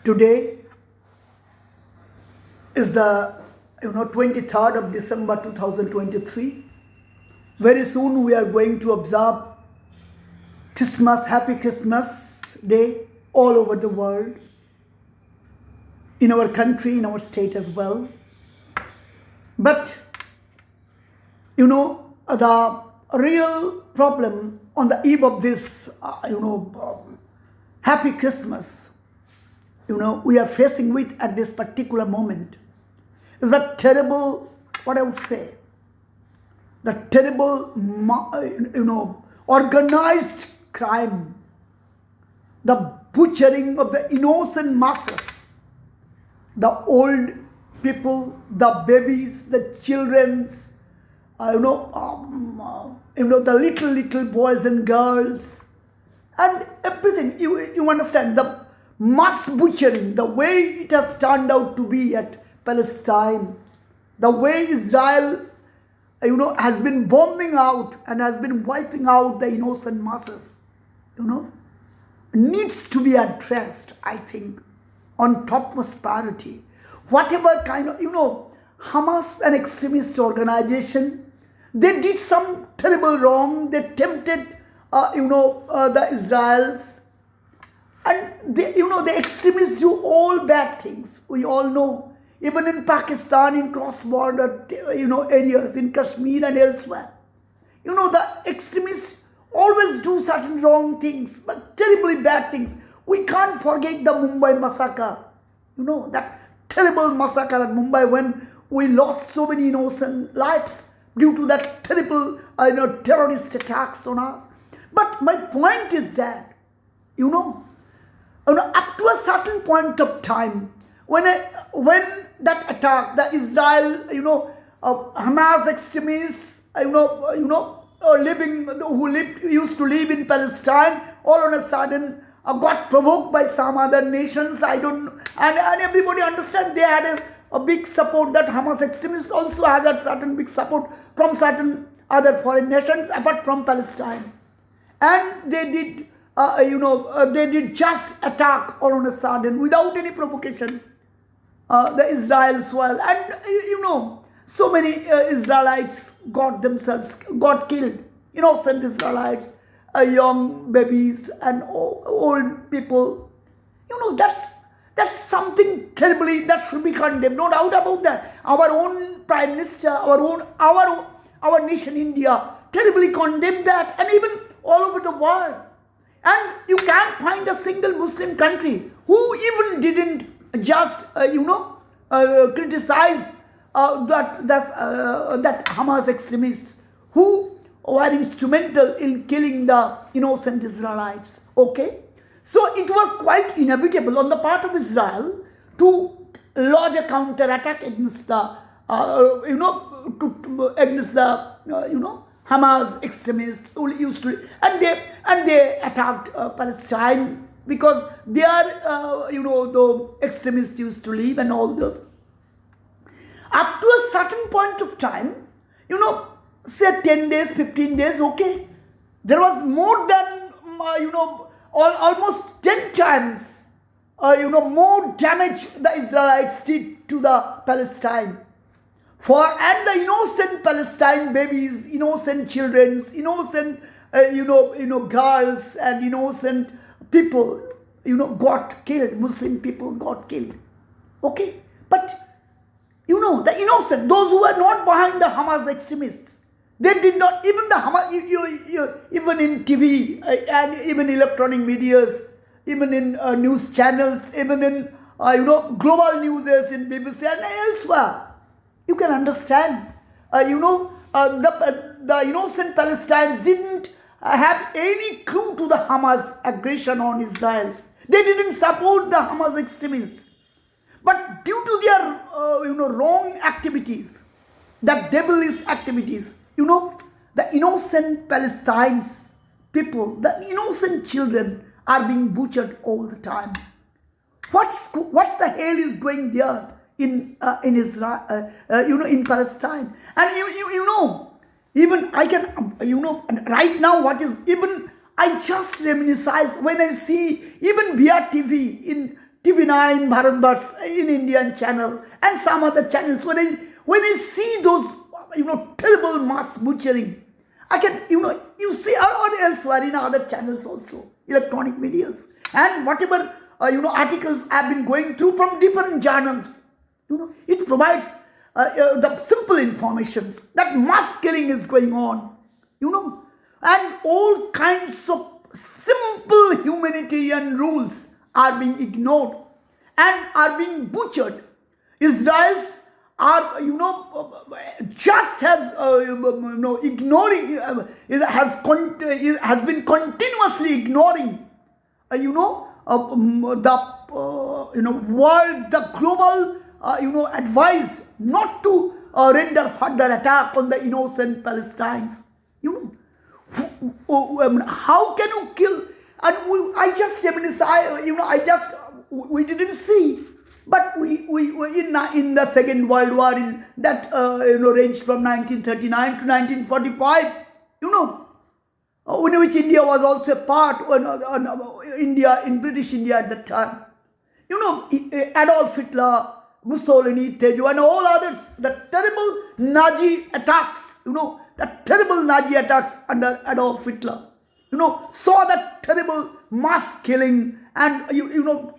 Today is the 23rd of December 2023. Very soon we are going to observe Christmas, Happy Christmas Day all over the world, in our country, in our state as well. But the real problem on the eve of this Happy Christmas we are facing with at this particular moment is a terrible, what I would say, the terrible organized crime, the butchering of the innocent masses, the old people, the babies, the children's, the little boys and girls, and everything. You understand the mass butchering, the way it has turned out to be at Palestine, the way Israel, has been bombing out and has been wiping out the innocent masses, needs to be addressed, I think, on topmost priority. Whatever kind of, Hamas, an extremist organization, they did some terrible wrong. They tempted, the Israelis. And the extremists do all bad things. We all know. Even in Pakistan, in cross-border, areas, in Kashmir and elsewhere. The extremists always do certain wrong things, but terribly bad things. We can't forget the Mumbai massacre. That terrible massacre at Mumbai when we lost so many innocent lives due to that terrible, terrorist attacks on us. But my point is that, up to a certain point of time, when that attack, the Israel, Hamas extremists, used to live in Palestine, all on a sudden got provoked by some other nations. And everybody understand they had a big support. That Hamas extremists also has a certain big support from certain other foreign nations apart from Palestine, and they did. They did just attack all on a sudden without any provocation the Israel soil, and so many Israelites got killed, innocent Israelites, young babies and old people. That's something terribly that should be condemned, no doubt about that. Our own Prime Minister, our nation India terribly condemned that, and even all over the world. And you can't find a single Muslim country who even didn't just, criticize that Hamas extremists who were instrumental in killing the innocent Israelites. Okay? So it was quite inevitable on the part of Israel to lodge a counter-attack against the, Hamas extremists who used to, and they attacked Palestine because they are, the extremists used to live and all those. Up to a certain point of time, say 10 days, 15 days, okay, there was more than, almost 10 times, more damage the Israelites did to the Palestine. And the innocent Palestine babies, innocent children, innocent, girls and innocent people, got killed. Muslim people got killed. Okay? But, the innocent, those who were not behind the Hamas extremists, they did not, even the Hamas, even in TV and even electronic medias, even in news channels, even in, global news in BBC and elsewhere. You can understand, the innocent Palestinians didn't have any clue to the Hamas aggression on Israel. They didn't support the Hamas extremists. But due to their, wrong activities, the devilish activities, the innocent Palestinians, people, the innocent children are being butchered all the time. What the hell is going there in Israel, in Palestine? And even I can, right now what is, even I just reminisce when I see even via TV in TV9, Bharat in Indian channel, and some other channels, when I see those, terrible mass butchering, I can, you see, or elsewhere in other channels also, electronic medias, and whatever, articles have been going through from different journals, it provides the simple informations that mass killing is going on, and all kinds of simple humanitarian rules are being ignored and are being butchered. Israel's are, just as, ignoring, has been continuously ignoring, world, the global, advice not to render further attack on the innocent Palestinians. How can you kill? And we didn't see, but we in the Second World War, in that ranged from 1939 to 1945, in which India was also a part India, in British India at that time. Adolf Hitler, Mussolini, Tejo, and all others, the terrible Nazi attacks, under Adolf Hitler, saw that terrible mass killing and,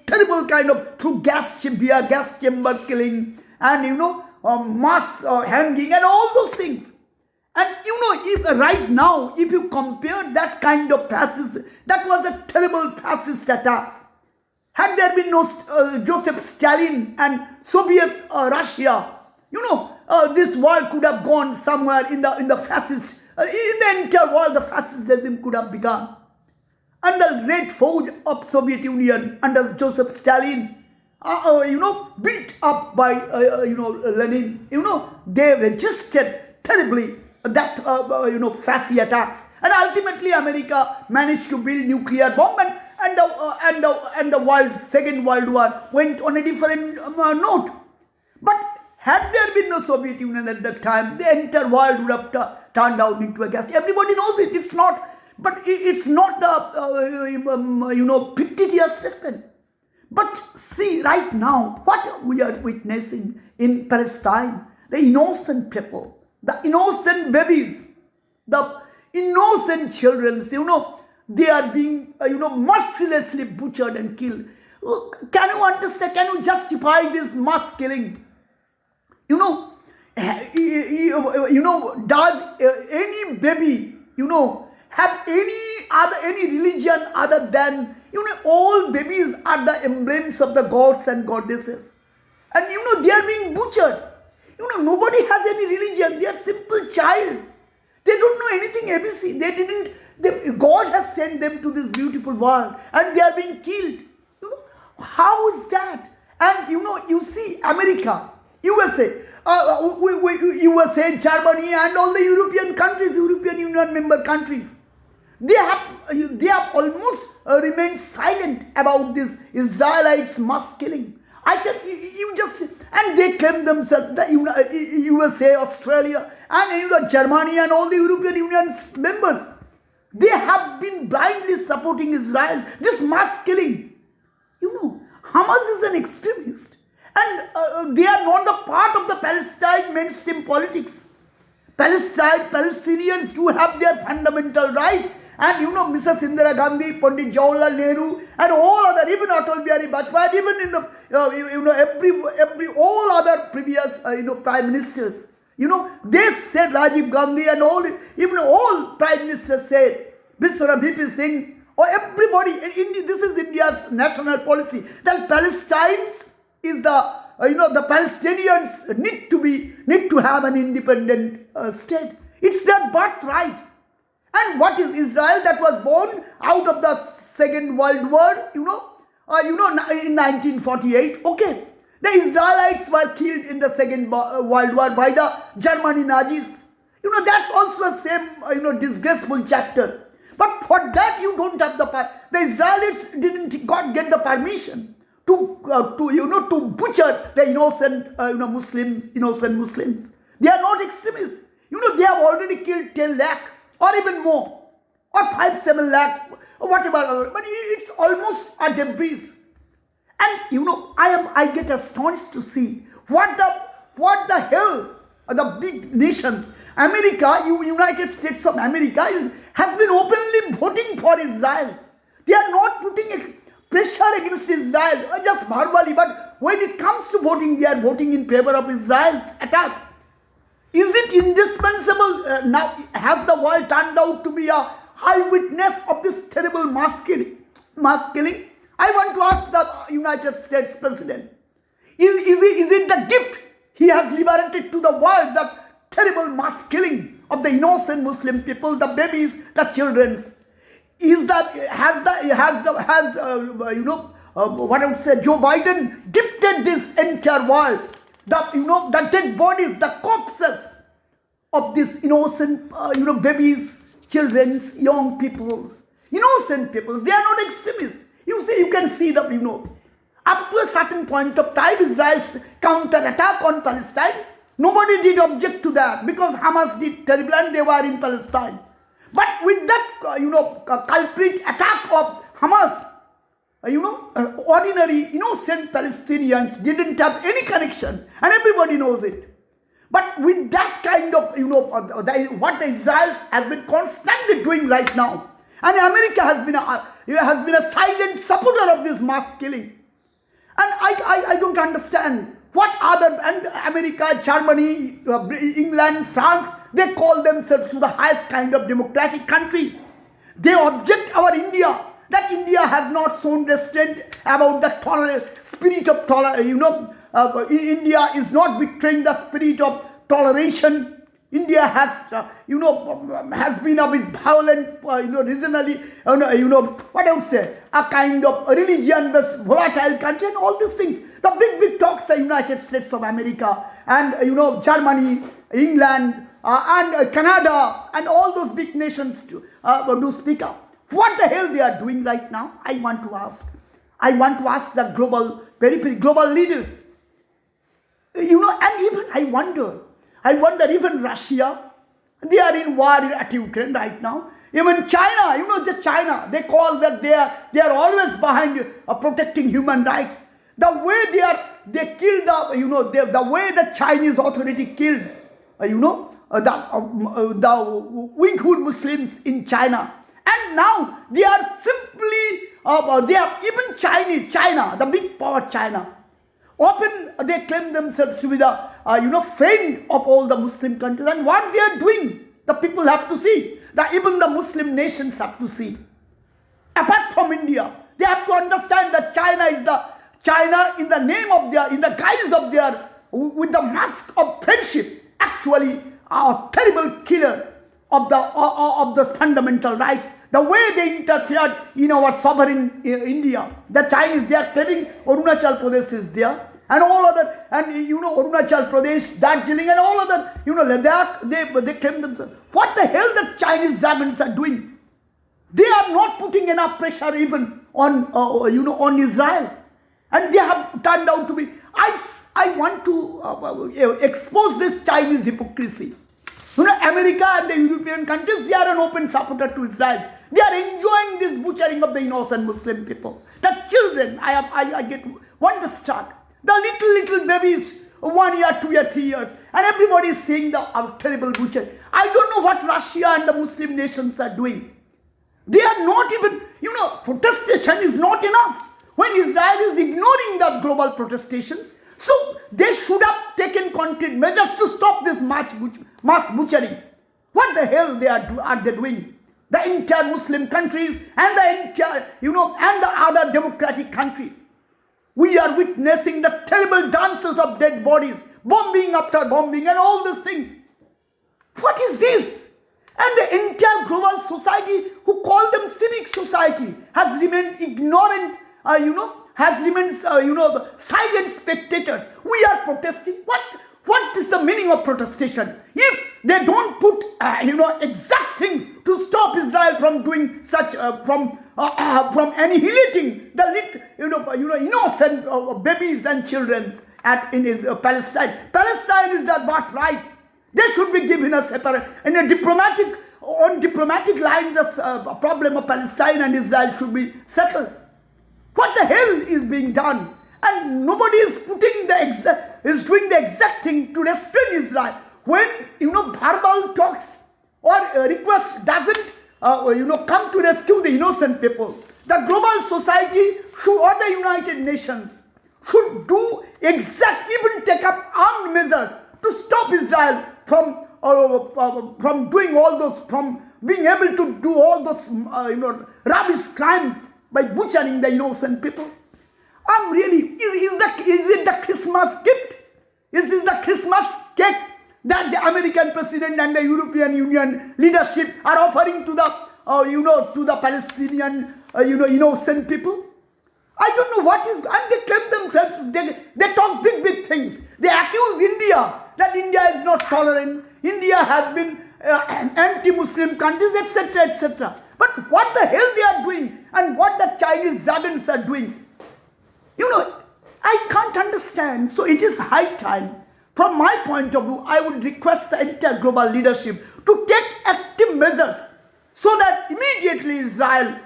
terrible kind of through gas chamber killing and, mass hanging and all those things. And, if right now, if you compare that kind of fascist, that was a terrible fascist attack. Had there been no Joseph Stalin and Soviet Russia, this world could have gone somewhere in the fascist, in the entire world, the fascism could have begun. Under Red Forge of Soviet Union, under Joseph Stalin, built up by, Lenin, they resisted terribly that, fascist attacks. And ultimately, America managed to build nuclear bomb, and the Second World War went on a different note. But had there been no Soviet Union at that time, the entire world would have turned out into a gas. Everybody knows it. It's not, but it's not the fictitious statement. But see, right now, what we are witnessing in Palestine, the innocent people, the innocent babies, the innocent children, they are being, mercilessly butchered and killed. Can you understand? Can you justify this mass killing? Does any baby, have any religion other than, all babies are the emblems of the gods and goddesses. And, they are being butchered. Nobody has any religion. They are simple child. They don't know anything ABC. God has sent them to this beautiful world and they are being killed. How is that? And, you see America, USA, USA, Germany, and all the European countries, European Union member countries, they have almost remained silent about this Israelites mass killing. And they claim themselves, the USA, Australia, and Germany, and all the European Union members, they have been blindly supporting Israel. This mass killing, Hamas is an extremist. And they are not the part of the Palestine mainstream politics. Palestinians do have their fundamental rights. And Mrs. Indira Gandhi, Pandit Jawaharlal Nehru, and all other, even Atal Bihari Vajpayee, even in the all other previous prime ministers, they said, Rajiv Gandhi and all prime ministers said, Biswara VP Singh, or everybody, this is India's national policy, that Palestinians is the Palestinians need to have an independent state. It's their birthright. And what is Israel that was born out of the Second World War, in 1948? Okay. The Israelites were killed in the Second World War by the German Nazis. That's also the same, disgraceful chapter. But for that, you don't have the Israelites didn't get the permission to butcher the innocent, Muslims. They are not extremists. They have already killed 10 lakh. Or even more, or 5-7 lakh, or whatever. But it's almost a debris. And I get astonished to see what the hell are the big nations. America, United States of America has been openly voting for Israel. They are not putting a pressure against Israel, just verbally, but when it comes to voting, they are voting in favor of Israel's attack. Is it indispensable now? Has the world turned out to be a eyewitness of this terrible mass killing? I want to ask the United States President, is it the gift he has liberated to the world, the terrible mass killing of the innocent Muslim people, the babies, the children? What I would say, Joe Biden gifted this entire world, the dead bodies, the corpses of these innocent, babies, children, young peoples, innocent peoples. They are not extremists. You can see the, up to a certain point of time, Israel's counter-attack on Palestine, nobody did object to that because Hamas did terrible and they were in Palestine. But with that, culprit attack of Hamas, ordinary innocent Palestinians didn't have any connection, and everybody knows it. But with that kind of, what the Israel has been constantly doing right now, and America has been a silent supporter of this mass killing. And I don't understand what other, and America, Germany, England, France, they call themselves to the highest kind of democratic countries. They object our India, that India has not shown restraint about the spirit of tolerance. India is not betraying the spirit of toleration. India has been a bit violent, regionally, what I would say, a kind of religion-based volatile country, and all these things. The big talks, the United States of America and, Germany, England, and Canada, and all those big nations do speak up. What the hell they are doing right now? I want to ask the very global leaders. And even I wonder, even Russia, they are in war at Ukraine right now. Even China, China, they call that they are always behind protecting human rights. The way they killed the way the Chinese authority killed, the Uyghur Muslims in China. And now they are simply, they are even China, the big power China. Often they claim themselves to be the, friend of all the Muslim countries. And what they are doing, the people have to see. Even the Muslim nations have to see. Apart from India, they have to understand that China in the name of in the guise of with the mask of friendship, actually a terrible killer of the fundamental rights. The way they interfered in our sovereign India. The Chinese, they are claiming Arunachal Pradesh is there. And all other, and Arunachal Pradesh, Darjeeling, and all other, Ladakh, they claim themselves. What the hell the Chinese governments are doing? They are not putting enough pressure even on Israel. And they have turned out to be, I want to expose this Chinese hypocrisy. America and the European countries, they are an open supporter to Israel. They are enjoying this butchering of the innocent Muslim people. The children, I get wonderstruck. The little babies, 1 year, 2 year, 3 years, and everybody is seeing the terrible butchery. I don't know what Russia and the Muslim nations are doing. They are not even, protestation is not enough. When Israel is ignoring the global protestations, so they should have taken concrete measures to stop this mass butchering. What the hell are they doing? The entire Muslim countries and the entire, and the other democratic countries. We are witnessing the terrible dances of dead bodies, bombing after bombing, and all these things. What is this? And the entire global society, who call them civic society, has remained ignorant, has remained, silent spectators. We are protesting. What is the meaning of protestation? If they don't put, exact things to stop Israel from doing such, from annihilating the innocent babies and children in Palestine. Palestine is their birthright. They should be given a separate, on diplomatic line, the problem of Palestine and Israel should be settled. What the hell is being done? And nobody is doing the exact thing to restrain Israel. When, verbal talks or request doesn't, come to rescue the innocent people. The global society or the United Nations should do even take up armed measures to stop Israel from doing all those, from being able to do all those, rubbish crimes by butchering the innocent people. I'm really, is it the Christmas gift? Is this the Christmas cake that the American president and the European Union leadership are offering to the, to the Palestinian, innocent people? I don't know what is, and they claim themselves, they talk big things. They accuse India that India is not tolerant. India has been anti-Muslim countries, etc. But what the hell they are doing and what the Chinese dragons are doing, I can't understand. So it is high time. From my point of view, I would request the entire global leadership to take active measures so that immediately Israel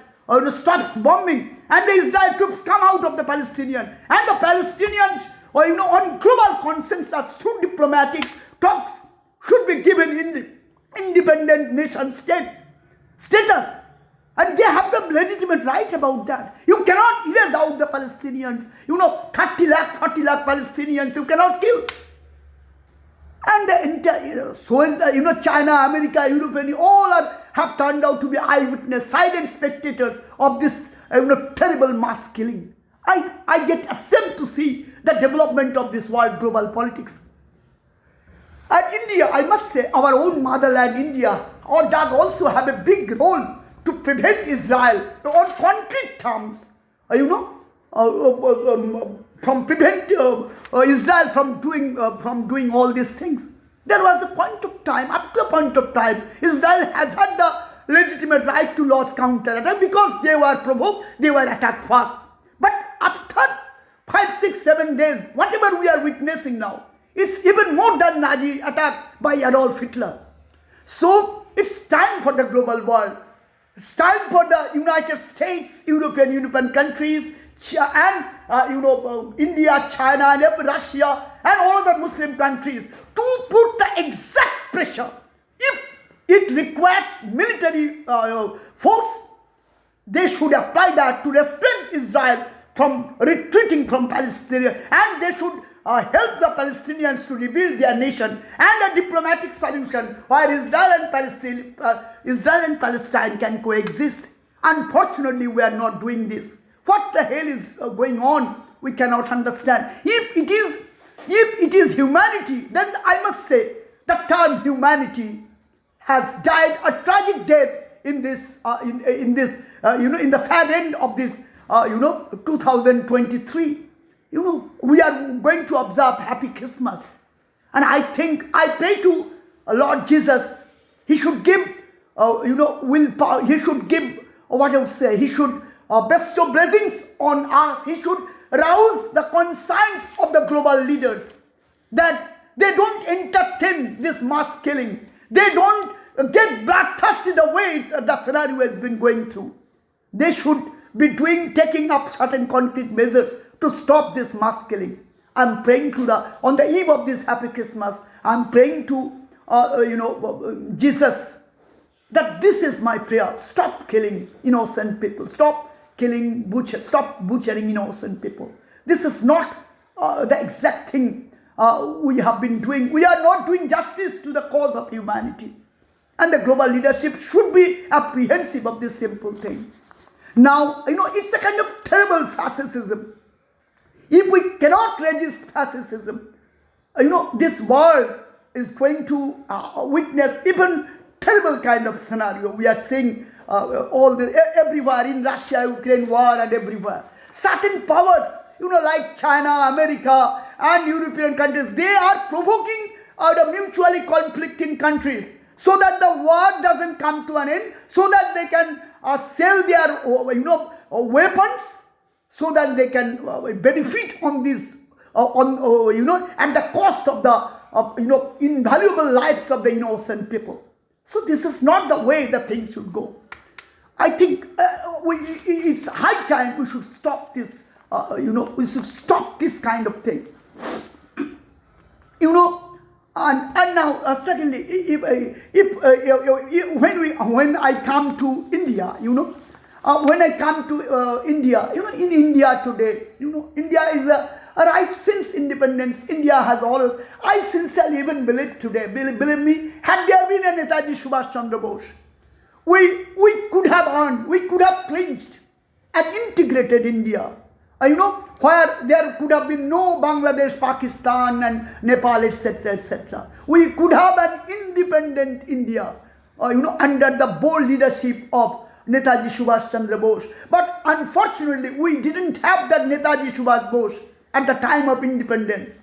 stops bombing and the Israel troops come out of the Palestinian, and the Palestinians, on global consensus through diplomatic talks, should be given in the independent nation status, and they have the legitimate right about that. You cannot erase out the Palestinians. 30 lakh, 40 lakh Palestinians you cannot kill. And the entire, so is the, China, America, European, all have turned out to be eyewitness, silent spectators of this, terrible mass killing. I get ashamed to see the development of this world global politics. And India, I must say, our own motherland, India, does also have a big role to prevent Israel on concrete terms, from prevent Israel from doing all these things. There was a point of time, up to a point of time, Israel has had the legitimate right to launch counter-attack because they were provoked, they were attacked first. But after 5, 6, 7 days, whatever we are witnessing now, it's even more than Nazi attack by Adolf Hitler. So it's time for the global world. It's time for the United States, European countries, and India, China, and Russia, and all the Muslim countries to put the exact pressure. If it requires military force, they should apply that to restrain Israel from retreating from Palestine, and they should help the Palestinians to rebuild their nation, and a diplomatic solution where Israel and Palestine can coexist. Unfortunately, we are not doing this. What the hell is going on? We cannot understand. If it is humanity, then I must say the term humanity has died a tragic death in this in the far end of this 2023. We are going to observe Happy Christmas, and I pray to Lord Jesus, He should give willpower. He should give what I would say. He should bestow blessings on us. He should rouse the conscience of the global leaders that they don't entertain this mass killing. They don't get bloodthirsty the way the scenario has been going through. They should be taking up certain concrete measures to stop this mass killing. I'm praying on the eve of this Happy Christmas, I'm praying to Jesus that this is my prayer. Stop killing innocent people. Stop butchering innocent people. This is not the exact thing we have been doing. We are not doing justice to the cause of humanity. And the global leadership should be apprehensive of this simple thing. Now, it's a kind of terrible fascism. If we cannot resist fascism, this world is going to witness even terrible kind of scenario. We are seeing everywhere in Russia, Ukraine war, and everywhere. Certain powers, like China, America, and European countries, they are provoking the mutually conflicting countries so that the war doesn't come to an end, so that they can sell their weapons, so that they can benefit on this at the cost of the invaluable lives of the innocent people. So this is not the way the things should go. I think it's high time we should stop this, we should stop this kind of thing. And now, secondly, when I come to India, when I come to India, in India today, India is right since independence. India has always, I sincerely even believe today, believe me, had there been a Netaji Subhash Chandra Bose, we could have earned, we could have clinched and integrated India. Where there could have been no Bangladesh, Pakistan and Nepal, etc., etc. We could have an independent India, under the bold leadership of Netaji Subhash Chandra Bose. But unfortunately, we didn't have that Netaji Subhash Bose at the time of independence.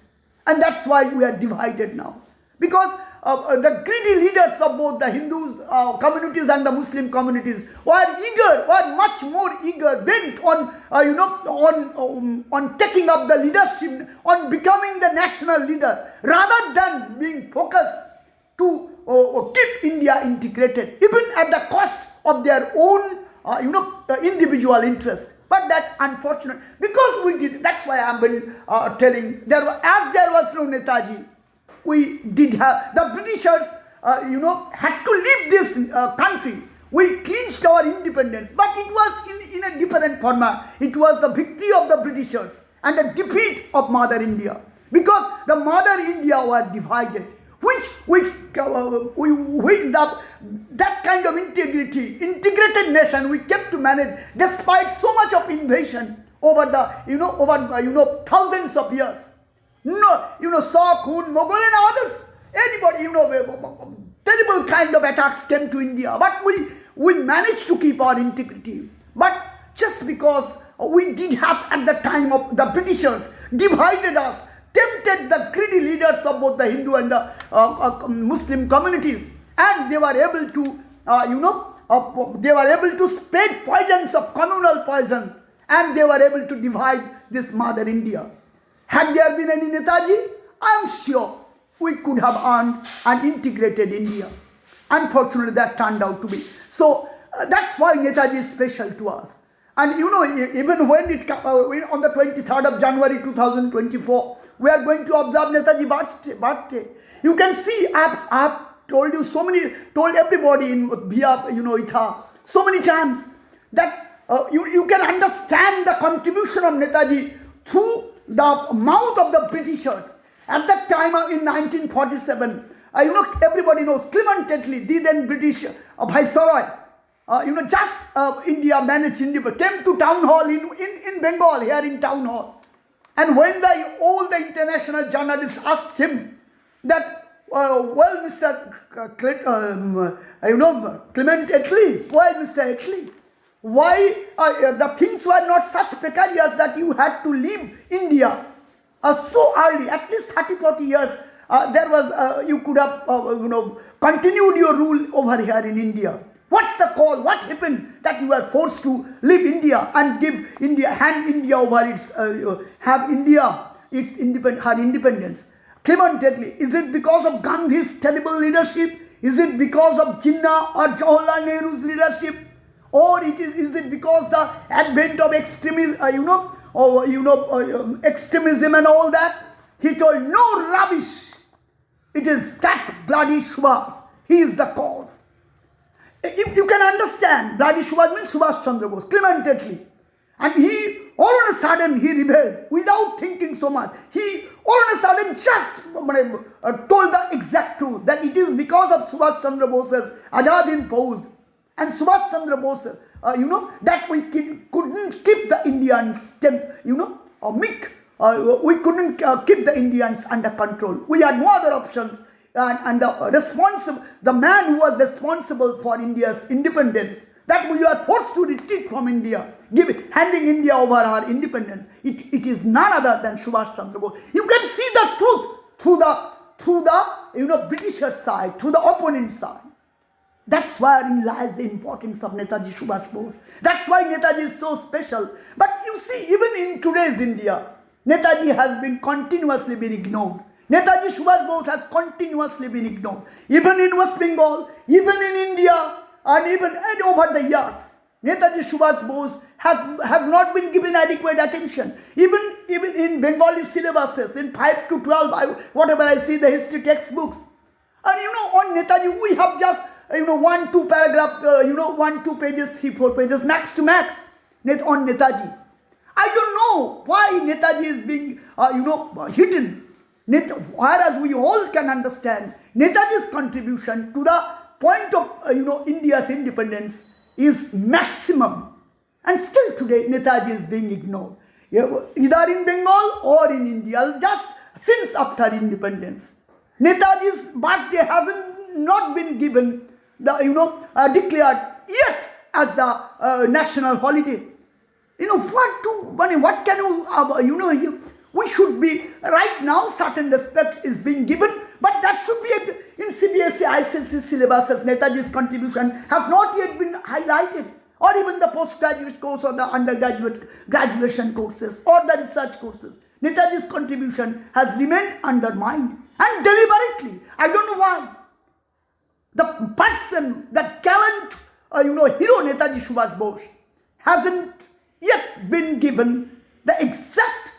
And that's why we are divided now. Because the greedy leaders of both the Hindu communities and the Muslim communities were much more eager, bent on, on taking up the leadership, on becoming the national leader, rather than being focused to keep India integrated, even at the cost of their own, individual interests. But that unfortunate, because we did, that's why I'm telling, there was no Netaji, we did have, the Britishers, had to leave this country. We clinched our independence, but it was in a different format. It was the victory of the Britishers and the defeat of Mother India. Because the Mother India was divided, that kind of integrated nation we kept to manage despite so much of invasion over the, thousands of years. Shah, Khun, Mughal and others, anybody, terrible kind of attacks came to India. But we managed to keep our integrity. But just because we did have at the time of the Britishers divided us, tempted the greedy leaders of both the Hindu and the Muslim communities, and they were able to, spread poisons of communal poisons, and they were able to divide this Mother India. Had there been any Netaji, I am sure we could have earned and integrated India. Unfortunately, that turned out to be. So that's why Netaji is special to us. And even when it on the 23rd of January 2024, we are going to observe Netaji birthday. You can see, I have told everybody in via Itha so many times that you can understand the contribution of Netaji through the mouth of the Britishers. At that time in 1947, everybody knows Clement Attlee, the then British Viceroy, India managed India, came to town hall in Bengal, here in town hall. And when all the international journalists asked him that, well, Mr. Clement Attlee, why Mr. Attlee? Why the things were not such precarious that you had to leave India so early, at least 30-40 years, there was, you could have, continued your rule over here in India. What's the call? What happened that you were forced to leave India and hand India over have India her independence? Clement Attlee, is it because of Gandhi's terrible leadership? Is it because of Jinnah or Jawaharlal Nehru's leadership? Or is it because the advent of extremism, extremism and all that? He told, no rubbish. It is that bloody Subhash. He is the cause. You can understand, bloody Subhash means Subhash Chandra Bose, Clement Attlee. And he, all of a sudden, he rebelled without thinking so much. He, all of a sudden, just told the exact truth that it is because of Subhash Chandra Bose's Azad Hind Fauj and Subhash Chandra Bose, that we couldn't keep the Indians, we couldn't keep the Indians under control. We had no other options. And the man who was responsible for India's independence, that we were forced to retreat from India, handing India over our independence, it is none other than Subhash Chandra Bose. You can see the truth through the Britishers' side, through the opponent side. That's wherein lies the importance of Netaji Subhash Bose. That's why Netaji is so special. But you see, even in today's India, Netaji has been continuously been ignored. Netaji Subhash Bose has continuously been ignored. Even in West Bengal, even in India, and even over the years. Netaji Subhash Bose has not been given adequate attention. Even in Bengali syllabuses, in 5 to 12, whatever I see, the history textbooks. And on Netaji, we have just, 1, 2 paragraph, 1, 2 pages, 3, 4 pages, max to max, on Netaji. I don't know why Netaji is being, hidden. Whereas we all can understand Netaji's contribution to the point of, India's independence is maximum. And still today, Netaji is being ignored. Either in Bengal or in India, just since after independence. Netaji's birthday hasn't not been given, declared yet as the national holiday. What can you, we should be, right now certain respect is being given, but that should be in CBSE, ICSE syllabuses. Netaji's contribution has not yet been highlighted, or even the postgraduate course or the undergraduate graduation courses or the research courses. Netaji's contribution has remained undermined, and deliberately. I don't know why. The person, the gallant, hero Netaji Subhash Bose hasn't yet been given the exact,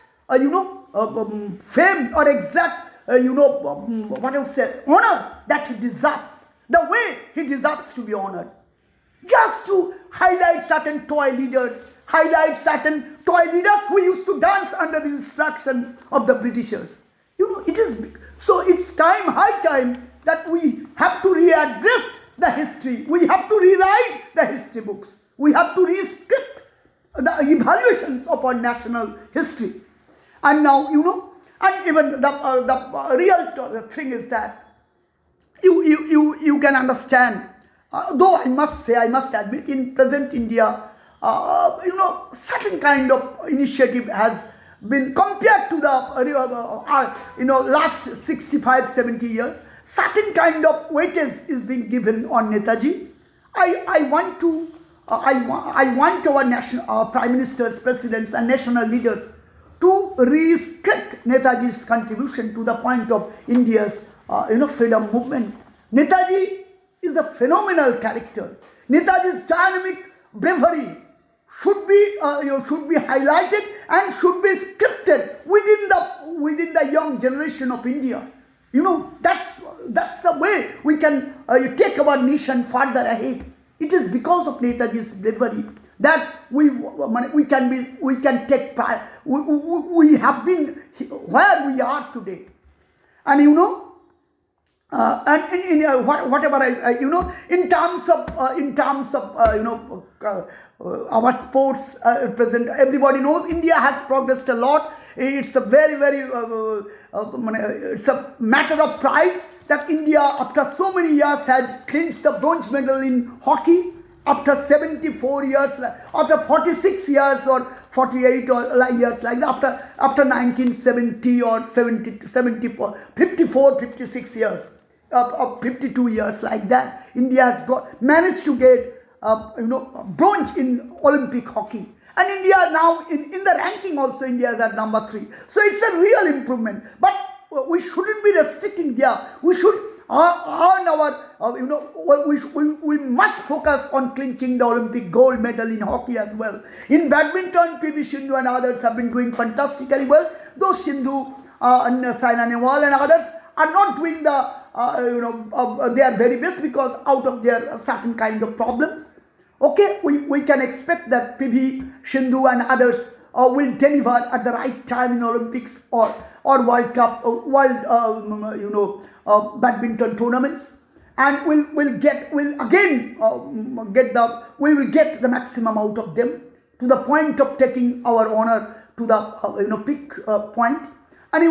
fame or exact, honor that he deserves, the way he deserves to be honored. Just to highlight certain toy leaders who used to dance under the instructions of the Britishers. It's high time that we have to readdress the history. We have to rewrite the history books. We have to rescript the evaluations of our national history. And now, and even the real thing is that you can understand, though I must admit, in present India, certain kind of initiative has been, compared to the last 65, 70 years, certain kind of weightage is being given on Netaji. I want our prime ministers, presidents, and national leaders to respect Netaji's contribution to the point of India's freedom movement. Netaji is a phenomenal character. Netaji's dynamic bravery should be highlighted and should be scripted within the young generation of India. That's the way we can take our nation further ahead. It is because of Netaji's bravery that we can take pride. We have been where we are today, and whatever in terms of our sports present, everybody knows India has progressed a lot. It's a very it's a matter of pride that India, after so many years, had clinched the bronze medal in hockey. After 74 years, after 46 years or 48 or years like that, after 1970 or 54, 56 years, 52 years like that, India has managed to get bronze in Olympic hockey. And India now, in the ranking also, India is at number 3. So it's a real improvement. But we shouldn't be restricting there. We should earn our, we must focus on clinching the Olympic gold medal in hockey as well. In badminton, PV Sindhu and others have been doing fantastically well. Though Sindhu, Saina Nehwal and others are not doing their very best because out of their certain kind of problems. Okay, we can expect that PV Sindhu and others will deliver at the right time in Olympics or World Cup, badminton tournaments, and we will get the maximum out of them to the point of taking our honor to the peak point. And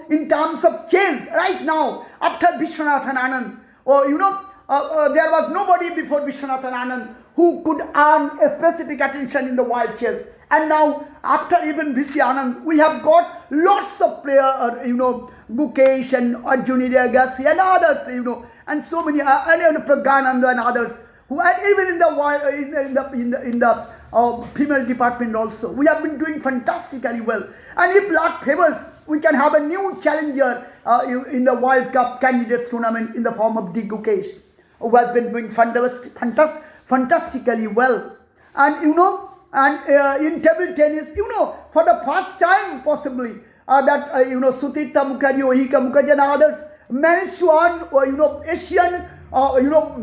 in terms of chess, right now, after Vishwanathan Anand, there was nobody before Vishwanathan Anand who could earn a specific attention in the world chess. And now, after even V.C. Anand, we have got lots of players, Gukesh and Arjun Agassi and others, and so many, and Pragyananda and others, who are even in the female department also. We have been doing fantastically well. And if luck favors, we can have a new challenger in the World Cup candidates tournament in the form of D. Gukesh, who has been doing fantastically well. And in table tennis, for the first time possibly, Sutirtha Mukherjee, Ohika Mukherjee and others managed to earn, Asian,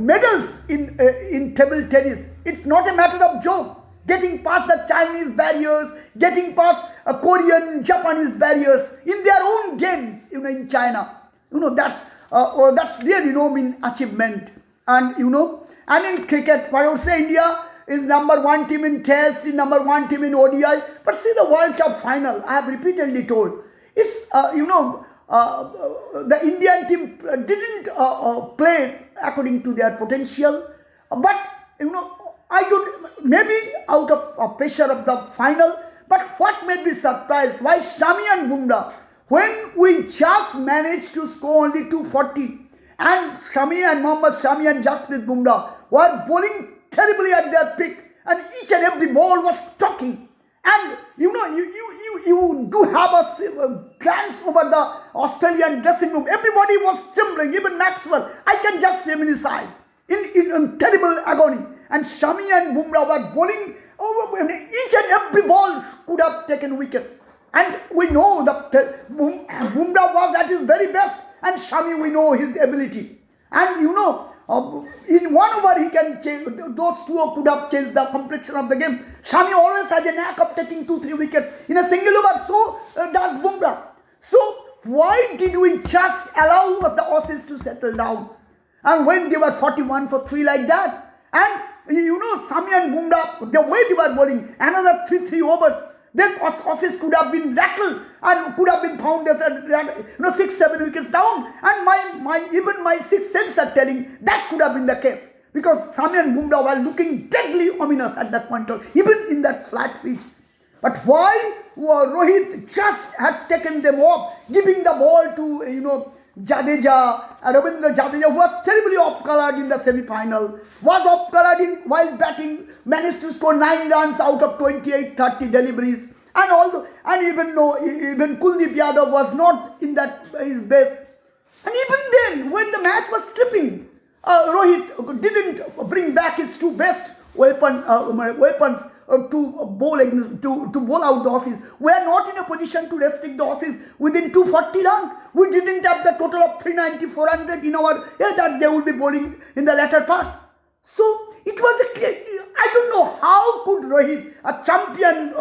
medals in table tennis. It's not a matter of joke. Getting past the Chinese barriers, getting past Korean, Japanese barriers in their own games, in China. That's really, achievement. And, and in cricket, I would say India is number one team in Test, number one team in ODI. But see the World Cup final, I have repeatedly told, it's, the Indian team didn't play according to their potential. But, I don't, maybe out of pressure of the final. But what made me surprised, why Shami and Bumrah, when we just managed to score only 240, and Mohammad Shami and Jasprit Bumrah were bowling terribly at their peak, and each and every ball was talking. And you do have a glance over the Australian dressing room. Everybody was trembling, even Maxwell. I can just reminisce in terrible agony. And Shami and Bumrah were bowling over, each and every ball could have taken wickets. And we know that Bumrah was at his very best, and Shami, we know his ability. And in 1 over he can change, those two could have changed the complexion of the game. Shami always has a knack of taking 2-3 wickets in a single over, so does Bumrah. So why did we just allow the Aussies to settle down? And when they were 41 for 3 like that, and Shami and Bumrah, the way they were bowling, another 3 overs, then Aussies could have been rattled and could have been found as 6-7 wickets down. And even my sixth sense are telling that could have been the case, because Shami and Bumrah were looking deadly ominous at that point, even in that flat pitch. But why Rohit just had taken them off, giving the ball to Jadeja, Ravindra Jadeja, who was terribly off-colored in the semi-final, was off-colored while batting, managed to score 9 runs out of 28-30 deliveries, and even Kuldeep Yadav was not in his best. And even then, when the match was slipping, Rohit didn't bring back his 2 best weapons to bowl out the Aussies. We are not in a position to restrict the Aussies within 240 runs. We didn't have the total of 390, 400 in our that they will be bowling in the latter parts. So it was I don't know how could Rohit, a champion,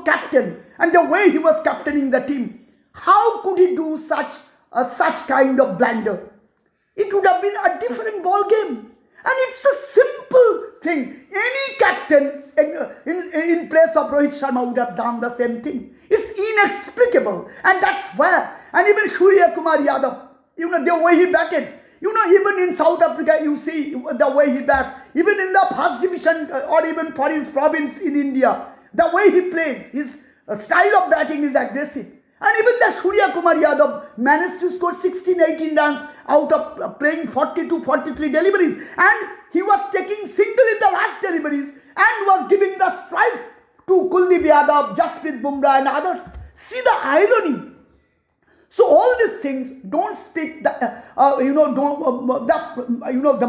captain, and the way he was captaining the team, how could he do such kind of blunder? It would have been a different ball game. And it's a simple thing. Any captain in place of Rohit Sharma would have done the same thing. It's inexplicable. And that's where. And even Surya Kumar Yadav, the way he batted. Even in South Africa, you see the way he bats. Even in the first division or even for his province in India, the way he plays, his style of batting is aggressive. And even the Surya Kumar Yadav managed to score 16-18 runs out of playing 40-43 deliveries. And he was taking single in the last deliveries and was giving the strike to Kuldeep Yadav, Jasprit Bumrah and others. See the irony. So all these things don't speak the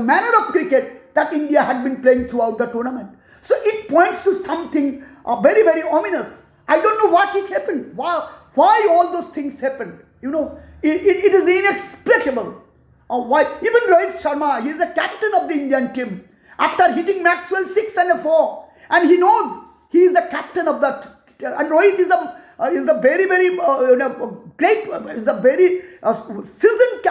manner of cricket that India had been playing throughout the tournament. So it points to something very, very ominous. I don't know what it happened. Why all those things happened? It is inexplicable. Why? Even Rohit Sharma, he is the captain of the Indian team. After hitting Maxwell 6 and a 4, and he knows he is the captain of that. And Rohit is a very, very great, is a very seasoned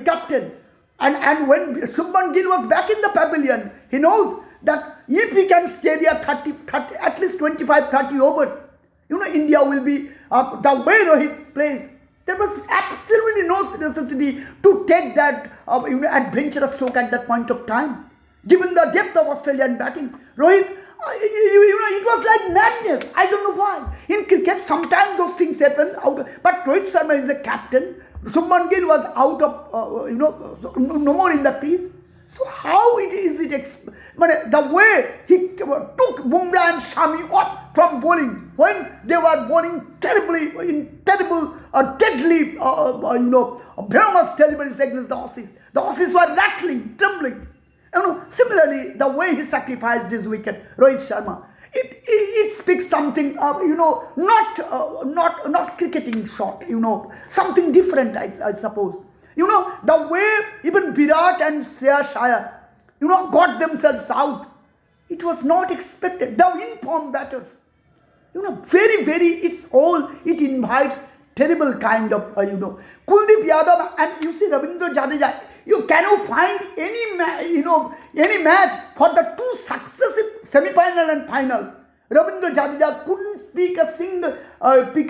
captain. And when Shubman Gill was back in the pavilion, he knows that if he can stay there 30 at least 25-30 overs, India will be the way Rohit plays. There was absolutely no necessity to take that adventurous stroke at that point of time. Given the depth of Australian batting, Rohit, it was like madness. I don't know why. In cricket, sometimes those things happen. But Rohit Sharma is the captain. Shubman Gill was out of, no more in the crease. So how is it the way he took Bumrah and Shami off from bowling when they were bowling terribly, deadly, venomous deliveries against the Aussies. The Aussies were rattling, trembling. Similarly, the way he sacrificed his wicket, Rohit Sharma. it speaks something, not cricketing shot, something different, I suppose. The way even Virat and Shreyas Iyer, got themselves out, it was not expected. The informed batters, it invites terrible kind of, Kuldeep Yadav, and you see Ravindra Jadeja, you cannot find any match for the two successive semi-final and final. Ravindra Jadeja couldn't pick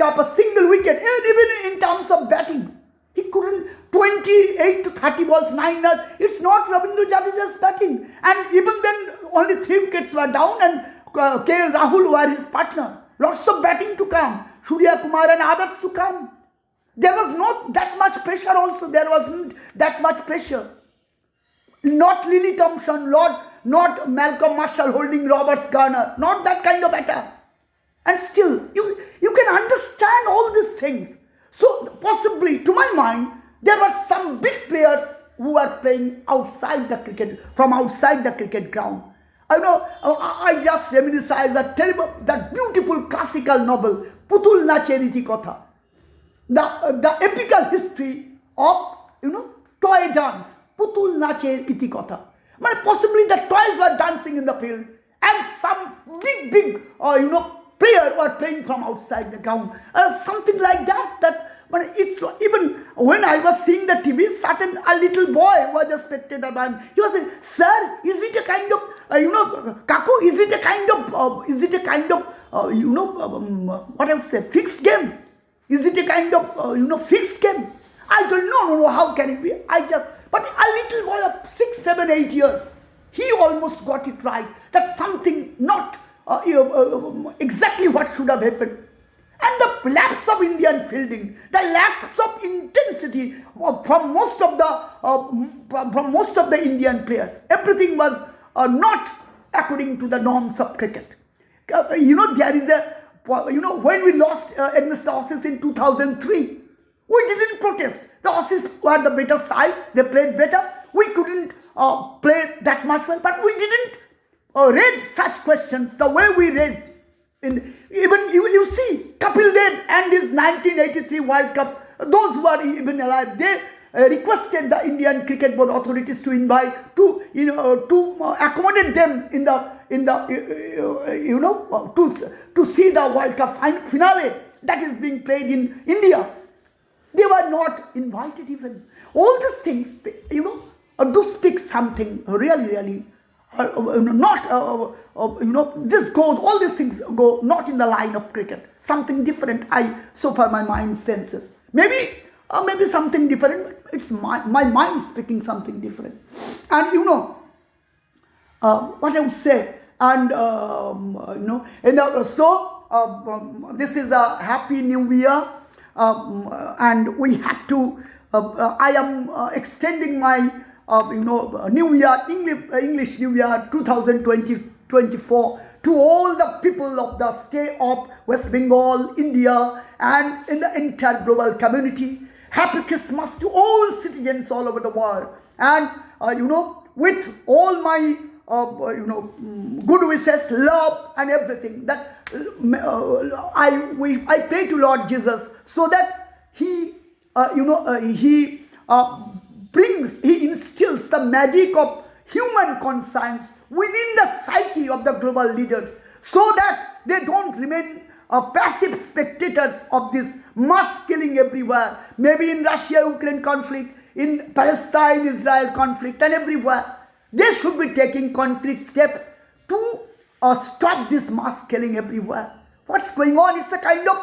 up a single wicket, and even in terms of batting. He couldn't. 28 to 30 balls, 9 runs. It's not Ravindra Jadeja's batting. And even then, only 3 wickets were down, and KL Rahul were his partner. Lots of batting to come. Surya Kumar and others to come. There was not that much pressure also. There wasn't that much pressure. Not Lily Thompson, not Malcolm Marshall holding Roberts Garner. Not that kind of batter. And still, you can understand all these things. So, possibly, to my mind, there were some big players who were playing outside the cricket, from outside the cricket ground. I just reminisce that beautiful classical novel, Putul Nache Riti Kotha. The epical history of, toy dance, Putul Nache Riti Kotha. But possibly the toys were dancing in the field, and some big, player were playing from outside the ground. Something like that. But it's even when I was seeing the TV, a little boy was a spectator. And he was saying, "Sir, is it a kind of, Kaku? Is it a kind of, what I would say, fixed game? Is it a kind of, fixed game?" I don't know. How can it be? But a little boy of 6, 7, 8 years, he almost got it right. That's something not exactly what should have happened. And the lapse of Indian fielding, the lapse of intensity from most of the Indian players, everything was not according to the norms of cricket. There is when we lost against the Aussies in 2003, we didn't protest. The Aussies were the better side. They played better. We couldn't play that much well, but we didn't raise such questions the way we raised. Even you see Kapil Dev and his 1983 World Cup, those who are even alive, they requested the Indian Cricket Board authorities to invite to accommodate them to see the World Cup finale that is being played in India. They were not invited even. All these things, do speak something really. All these things go not in the line of cricket. Something different, so far my mind senses. Maybe something different, but it's my mind speaking something different. And what I would say, and this is a happy new year, and we have to, I am extending my New Year, English New Year 2024 to all the people of the state of West Bengal, India, and in the entire global community. Happy Christmas to all citizens all over the world. And, with all my, good wishes, love, and everything, that I pray to Lord Jesus so that He instills the magic of human conscience within the psyche of the global leaders so that they don't remain passive spectators of this mass killing everywhere. Maybe in Russia-Ukraine conflict, in Palestine-Israel conflict, and everywhere. They should be taking concrete steps to stop this mass killing everywhere. What's going on? It's a kind of,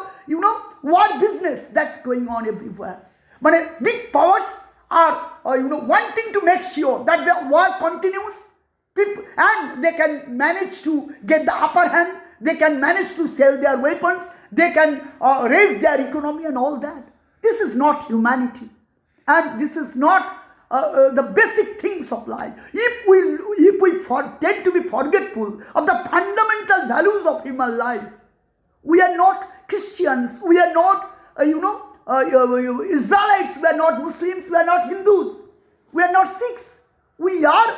war business that's going on everywhere. But big powers are, wanting to make sure that the war continues, and they can manage to get the upper hand, they can manage to sell their weapons, they can raise their economy and all that. This is not humanity. And this is not the basic things of life. If we tend to be forgetful of the fundamental values of human life, we are not Christians, we are not, Israelites, we are not Muslims, we are not Hindus, we are not Sikhs. We are,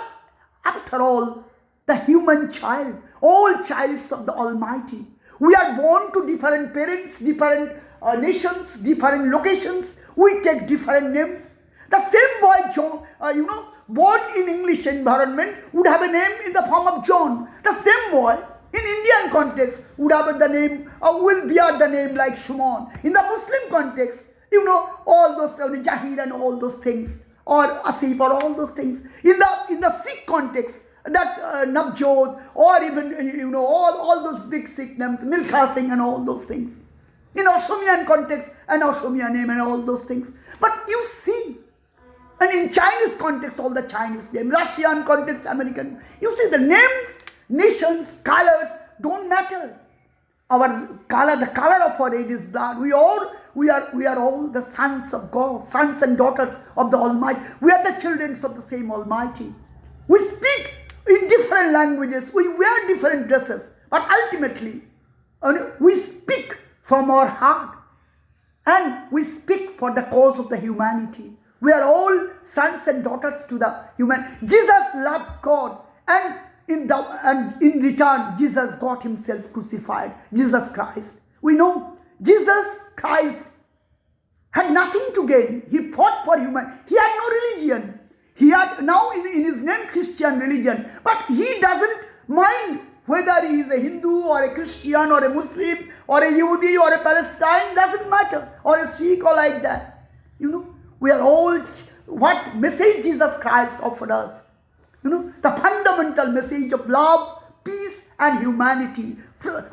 after all, the human child. all childs of the Almighty. We are born to different parents, different nations, different locations. We take different names. The same boy, John, born in English environment would have a name in the form of John. The same boy in Indian context would have the name, will bear the name like Shumon. In the Muslim context, all those Jahir and all those things, or Asif or all those things. In the Sikh context, that Navjot, or even all those big Sikh names, Milkha Singh and all those things. In Ashomian context, an Ashomian name and all those things. But you see, and in Chinese context, all the Chinese names, Russian context, American, you see the names, nations, colors don't matter. Our color, the color of our head is blood. We are all the sons of God, sons and daughters of the Almighty. We are the children of the same Almighty. We speak in different languages. We wear different dresses. But ultimately, we speak from our heart. And we speak for the cause of the humanity. We are all sons and daughters to the human. Jesus loved God. And in return, Jesus got himself crucified. Jesus Christ. We know Jesus Christ had nothing to gain. He fought for human. He had no religion. He had now in his name Christian religion. But he doesn't mind whether he is a Hindu or a Christian or a Muslim or a Yehudi or a Palestine. Doesn't matter. Or a Sikh or like that. We are all what message Jesus Christ offered us. The fundamental message of love, peace and humanity,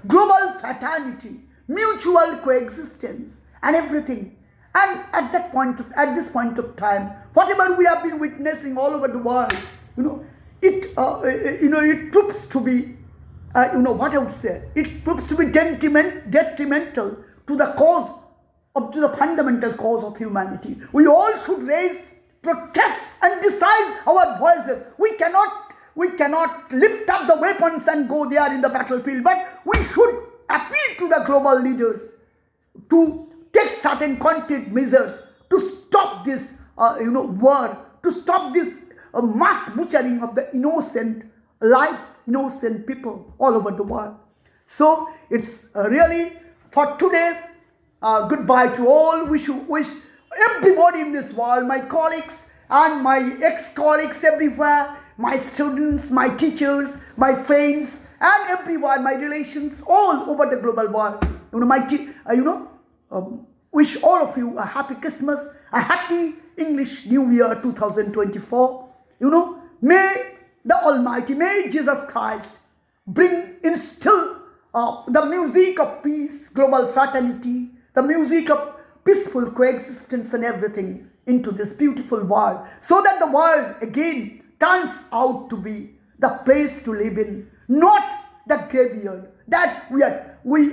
global fraternity, mutual coexistence and everything. And at this point of time, whatever we have been witnessing all over the world, it proves to be, what I would say, it proves to be detrimental to the cause, to the fundamental cause of humanity. We all should raise protests and decide our voices. We cannot lift up the weapons and go there in the battlefield, but we should appeal to the global leaders to take certain concrete measures to stop this war, to stop this mass butchering of the innocent lives, innocent people all over the world. So it's really for today. Goodbye to all. We should wish everybody in this world, my colleagues and my ex-colleagues everywhere, my students, my teachers, my friends, and everyone, my relations all over the global world. Wish all of you a happy Christmas, a happy English New Year 2024. May the Almighty, may Jesus Christ instill the music of peace, global fraternity, the music of peaceful coexistence and everything into this beautiful world, so that the world again turns out to be the place to live in, not the graveyard that we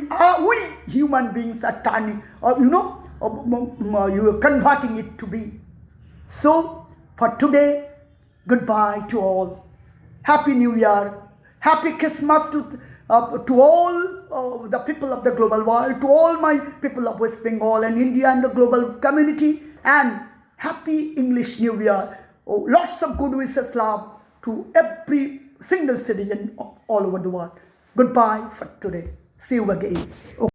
human beings are turning, converting it to be. So for today, goodbye to all. Happy New Year, happy Christmas to all the people of the global world, to all my people of West Bengal and India and the global community, and happy English New Year. Lots of good wishes, love to every single citizen all over the world. Goodbye for today. See you again.